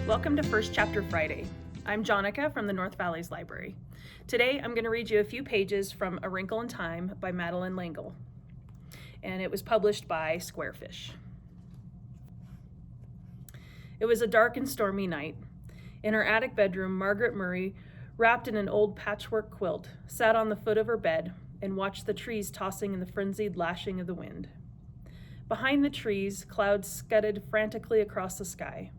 Welcome to First Chapter Friday. I'm Jonnica from the North Valleys Library. Today I'm going to read you a few pages from A Wrinkle in Time by Madeleine L'Engle, and it was published by Squarefish. It was a dark and stormy night. In her attic bedroom, Margaret Murray, wrapped in an old patchwork quilt, sat on the foot of her bed and watched the trees tossing in the frenzied lashing of the wind. Behind the trees, clouds scudded frantically across the sky.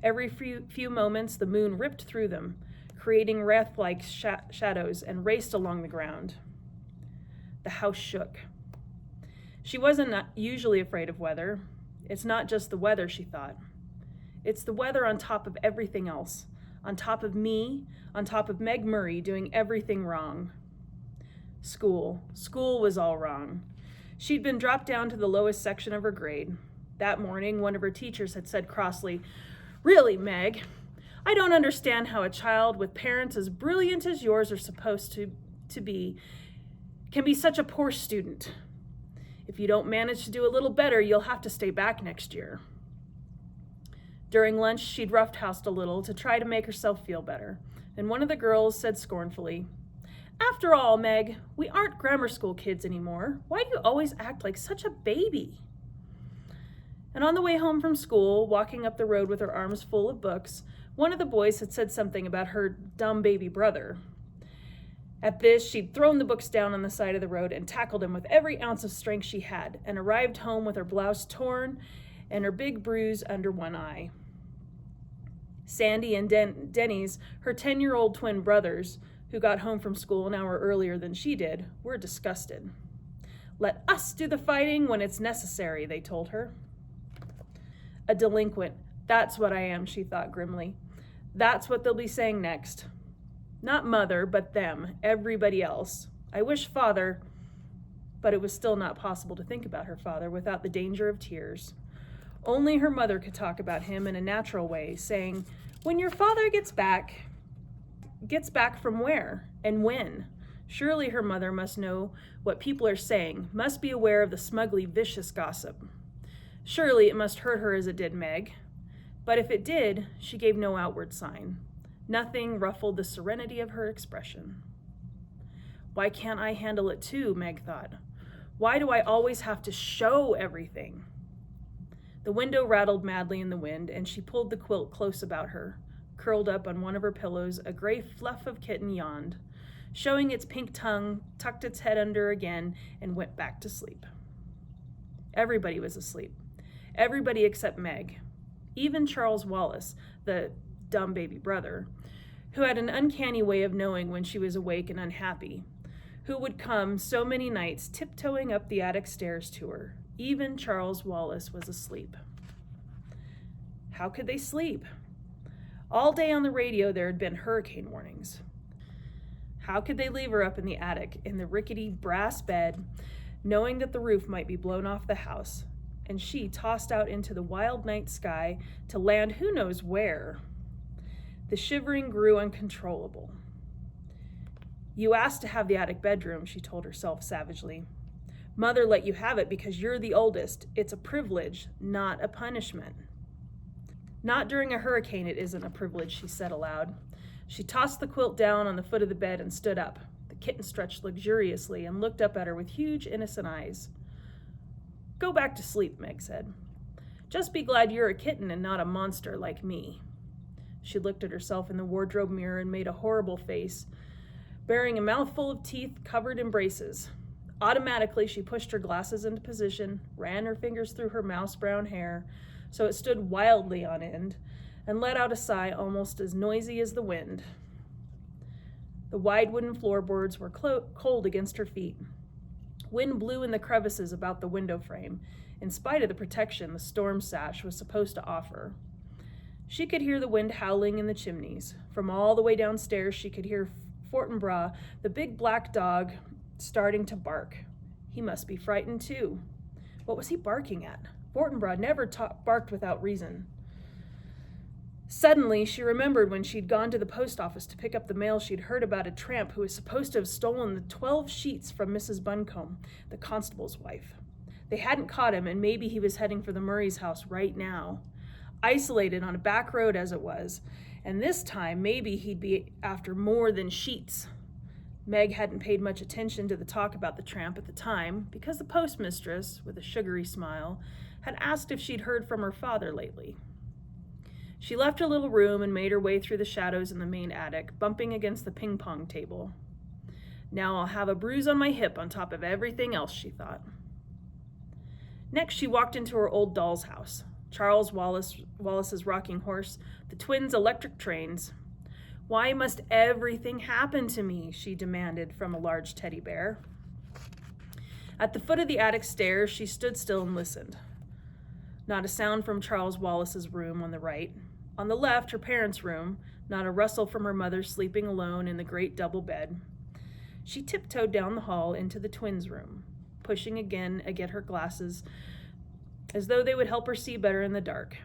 Every few moments, the moon ripped through them, creating wraith-like shadows, and raced along the ground. The house shook. She wasn't usually afraid of weather. It's not just the weather, she thought. It's the weather on top of everything else, on top of me, on top of Meg Murray doing everything wrong. School was all wrong. She'd been dropped down to the lowest section of her grade. That morning, one of her teachers had said crossly, "Really, Meg, I don't understand how a child with parents as brilliant as yours are supposed to be can be such a poor student. If you don't manage to do a little better, you'll have to stay back next year." During lunch, she'd roughhoused a little to try to make herself feel better, and one of the girls said scornfully, "After all, Meg, we aren't grammar school kids anymore. Why do you always act like such a baby?" And on the way home from school, walking up the road with her arms full of books, one of the boys had said something about her dumb baby brother. At this, she'd thrown the books down on the side of the road and tackled him with every ounce of strength she had, and arrived home with her blouse torn and her big bruise under one eye. Sandy and Denny's, her 10-year-old twin brothers, who got home from school an hour earlier than she did, were disgusted. "Let us do the fighting when it's necessary," they told her. A delinquent, that's what I am, she thought grimly. That's what they'll be saying next. Not mother, but them, everybody else. I wish father, but it was still not possible to think about her father without the danger of tears. Only her mother could talk about him in a natural way, saying, "When your father gets back from where? And when?" Surely her mother must know what people are saying, must be aware of the smugly vicious gossip. Surely it must hurt her as it did Meg. But if it did, she gave no outward sign. Nothing ruffled the serenity of her expression. Why can't I handle it too, Meg thought. Why do I always have to show everything? The window rattled madly in the wind, and she pulled the quilt close about her. Curled up on one of her pillows, a gray fluff of kitten yawned, showing its pink tongue, tucked its head under again, and went back to sleep. Everybody was asleep. Everybody except Meg. Even Charles Wallace, the dumb baby brother, who had an uncanny way of knowing when she was awake and unhappy, who would come so many nights tiptoeing up the attic stairs to her. Even Charles Wallace was asleep. How could they sleep? All day on the radio there had been hurricane warnings. How could they leave her up in the attic, in the rickety brass bed, knowing that the roof might be blown off the house, and she tossed out into the wild night sky to land who knows where? The shivering grew uncontrollable. "You asked to have the attic bedroom," she told herself savagely. "Mother let you have it because you're the oldest. It's a privilege, not a punishment." "Not during a hurricane it isn't a privilege," she said aloud. She tossed the quilt down on the foot of the bed and stood up. The kitten stretched luxuriously and looked up at her with huge, innocent eyes. "Go back to sleep," Meg said. "Just be glad you're a kitten and not a monster like me." She looked at herself in the wardrobe mirror and made a horrible face, bearing a mouthful of teeth covered in braces. Automatically, she pushed her glasses into position, ran her fingers through her mouse brown hair so it stood wildly on end, and let out a sigh almost as noisy as the wind. The wide wooden floorboards were cold against her feet. Wind blew in the crevices about the window frame, in spite of the protection the storm sash was supposed to offer. She could hear the wind howling in the chimneys. From all the way downstairs, she could hear Fortinbras, the big black dog, starting to bark. He must be frightened too. What was he barking at? Fortinbras never barked without reason. Suddenly, she remembered when she'd gone to the post office to pick up the mail, she'd heard about a tramp who was supposed to have stolen the 12 sheets from Mrs. Buncombe, the constable's wife. They hadn't caught him, and maybe he was heading for the Murray's house right now. isolated on a back road as it was, and this time maybe he'd be after more than sheets. Meg hadn't paid much attention to the talk about the tramp at the time because the postmistress, with a sugary smile, had asked if she'd heard from her father lately. She left her little room and made her way through the shadows in the main attic, bumping against the ping-pong table. Now I'll have a bruise on my hip on top of everything else, she thought. Next, she walked into her old doll's house, Charles Wallace's rocking horse, the twins' electric trains. Why must everything happen to me? She demanded from a large teddy bear. At the foot of the attic stairs, she stood still and listened. Not a sound from Charles Wallace's room on the right. On the left, her parents' room, not a rustle from her mother sleeping alone in the great double bed. She tiptoed down the hall into the twins' room, pushing again against her glasses as though they would help her see better in the dark.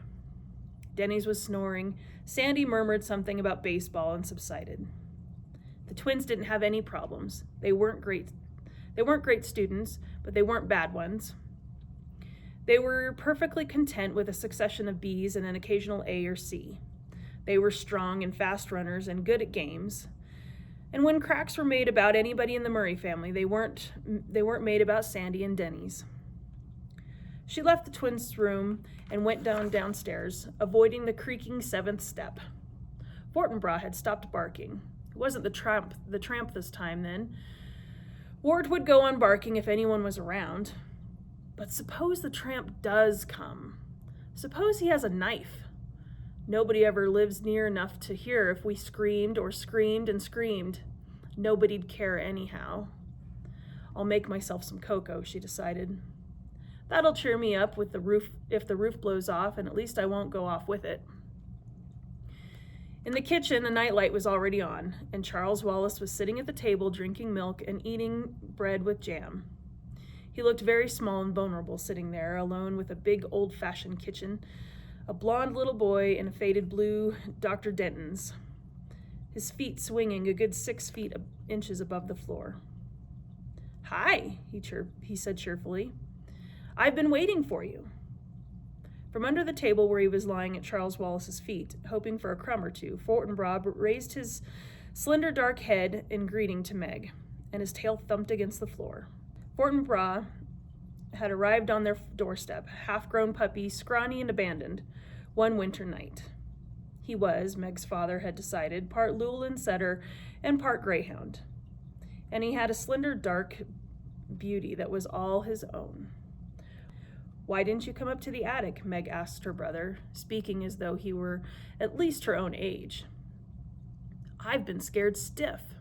Denny's was snoring. Sandy murmured something about baseball and subsided. The twins didn't have any problems. They weren't great students, but they weren't bad ones. They were perfectly content with a succession of B's and an occasional A or C. They were strong and fast runners and good at games. And when cracks were made about anybody in the Murray family, they weren't made about Sandy and Denny's. She left the twins' room and went downstairs, avoiding the creaking 7th step. Fortinbras had stopped barking. It wasn't the tramp this time, then. Ward would go on barking if anyone was around. But suppose the tramp does come. Suppose he has a knife. Nobody ever lives near enough to hear if we screamed or screamed and screamed. Nobody'd care anyhow. I'll make myself some cocoa, she decided. That'll cheer me up with the roof if the roof blows off, and at least I won't go off with it. In the kitchen, the nightlight was already on, and Charles Wallace was sitting at the table drinking milk and eating bread with jam. He looked very small and vulnerable sitting there, alone with a big old-fashioned kitchen, a blond little boy in a faded blue Dr. Denton's, his feet swinging a good 6 inches above the floor. "Hi," he said cheerfully. "I've been waiting for you." From under the table where he was lying at Charles Wallace's feet, hoping for a crumb or two, Fortinbras raised his slender dark head in greeting to Meg, and his tail thumped against the floor. Fortinbras had arrived on their doorstep, half-grown puppy, scrawny and abandoned, one winter night. He was, Meg's father had decided, part Llewellyn setter and part greyhound, and he had a slender dark beauty that was all his own. "Why didn't you come up to the attic?" Meg asked her brother, speaking as though he were at least her own age. "I've been scared stiff."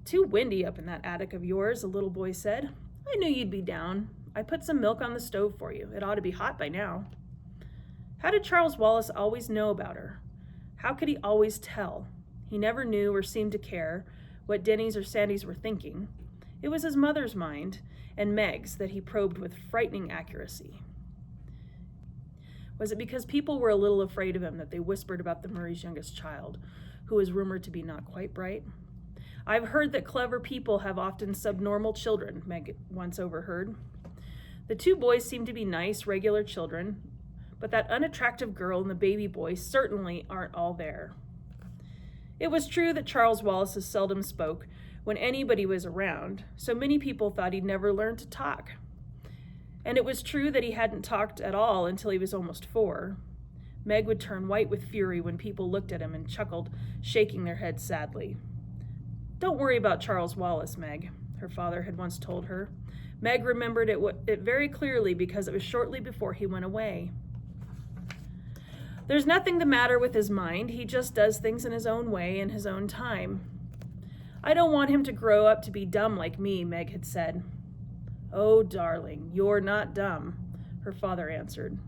"Too windy up in that attic of yours," the little boy said. "I knew you'd be down. I put some milk on the stove for you. It ought to be hot by now." How did Charles Wallace always know about her? How could he always tell? He never knew or seemed to care what Denny's or Sandy's were thinking. It was his mother's mind and Meg's that he probed with frightening accuracy. Was it because people were a little afraid of him that they whispered about the Murray's youngest child, who was rumored to be not quite bright? "I've heard that clever people have often subnormal children," Meg once overheard. The two boys seemed to be nice, regular children, but that unattractive girl and the baby boy certainly aren't all there. It was true that Charles Wallace seldom spoke when anybody was around, so many people thought he'd never learn to talk. And it was true that he hadn't talked at all until he was almost 4. Meg would turn white with fury when people looked at him and chuckled, shaking their heads sadly. "Don't worry about Charles Wallace, Meg," her father had once told her. Meg remembered it very clearly because it was shortly before he went away. "There's nothing the matter with his mind. He just does things in his own way in his own time. I don't want him to grow up to be dumb like me," Meg had said. "Oh, darling, you're not dumb," her father answered.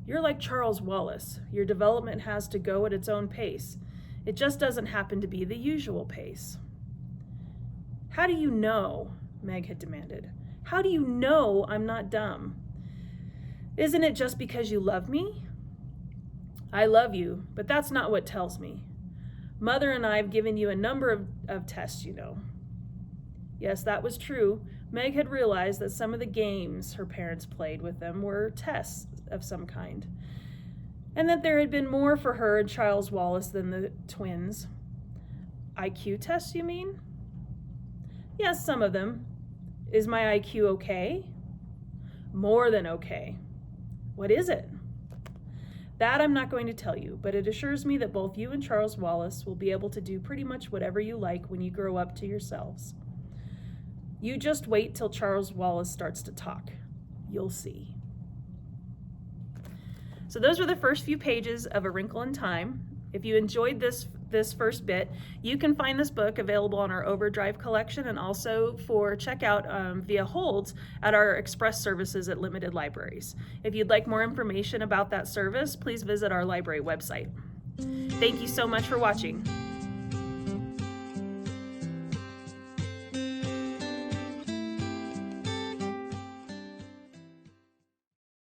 "You're like Charles Wallace. Your development has to go at its own pace. It just doesn't happen to be the usual pace." "How do you know?" Meg had demanded. "How do you know I'm not dumb? Isn't it just because you love me?" "I love you, but that's not what tells me. Mother and I have given you a number of tests, you know." Yes, that was true. Meg had realized that some of the games her parents played with them were tests of some kind. and that there had been more for her and Charles Wallace than the twins. IQ tests, you mean? Yes, some of them. Is my IQ okay? More than okay. What is it? That I'm not going to tell you, but it assures me that both you and Charles Wallace will be able to do pretty much whatever you like when you grow up to yourselves. You just wait till Charles Wallace starts to talk. You'll see. So those were the first few pages of A Wrinkle in Time. If you enjoyed this first bit, you can find this book available on our Overdrive collection and also for checkout via holds at our express services at limited libraries. If you'd like more information about that service, please visit our library website. Thank you so much for watching.